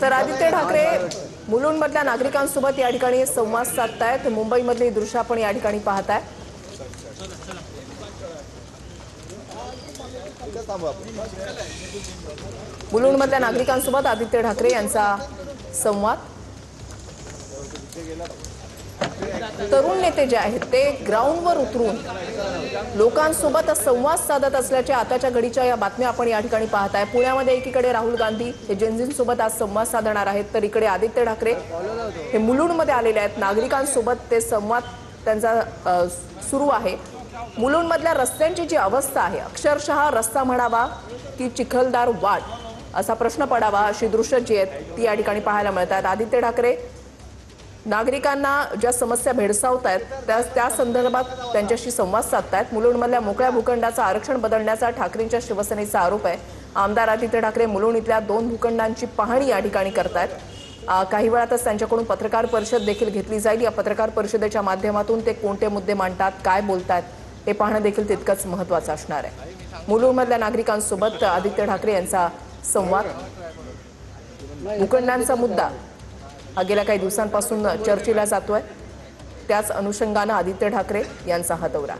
तर आदित्य ठाकरे मुलुंडमधल्या नागरिकांसोबत या ठिकाणी संवाद साधतायत। मुंबईमधली दृश्य आपण या ठिकाणी पाहताय। मुलुंडमधल्या नागरिकांसोबत आदित्य ठाकरे यांचा संवाद। तरुण नेते जे आहेत ते ग्राउंडवर उतरून लोकांसोबत संवाद साधत असल्याच्या आताच्या घडीच्या या बातम्या आपण या ठिकाणी पाहताय। पुण्यामध्ये एकीकडे राहुल गांधी हे जेनझींसोबत आज संवाद साधणार आहेत, तर इकडे आदित्य ठाकरे हे मुलुंडमध्ये आलेले आहेत। नागरिकांसोबत ते संवाद त्यांचा सुरू आहे। मुलुंडमधल्या रस्त्यांची जी अवस्था आहे, अक्षरशः रस्ता म्हणावा की चिखलदार वाट असा प्रश्न पडावा, अशी दृश्य जी आहेत ती या ठिकाणी पाहायला मिळतात। आदित्य ठाकरे नागरिकांना ज्या समस्या भेडसावतायत त्या संदर्भात त्यांच्याशी संवाद साधतायत। मुलुंडमधल्या मोकळ्या भूखंडाचं आरक्षण बदलण्याचा ठाकरेंच्या शिवसेनेचा आरोप आहे। आमदार आदित्य ठाकरे मुलुंड इथल्या 2 भूखंडांची पाहणी या ठिकाणी करतायत। काही वेळातच त्यांच्याकडून पत्रकार परिषद देखील घेतली जाईल। या पत्रकार परिषदेच्या माध्यमातून ते कोणते मुद्दे मांडतात, काय बोलतात हे पाहणं देखील तितकंच महत्त्वाचं असणार आहे। मुलुंडमधल्या नागरिकांसोबत आदित्य ठाकरे यांचा संवाद। भूखंडांचा मुद्दा हा गेल्या काही दिवसांपासून चर्चेला जातोय, त्याच अनुषंगानं आदित्य ठाकरे यांचा हा दौरा।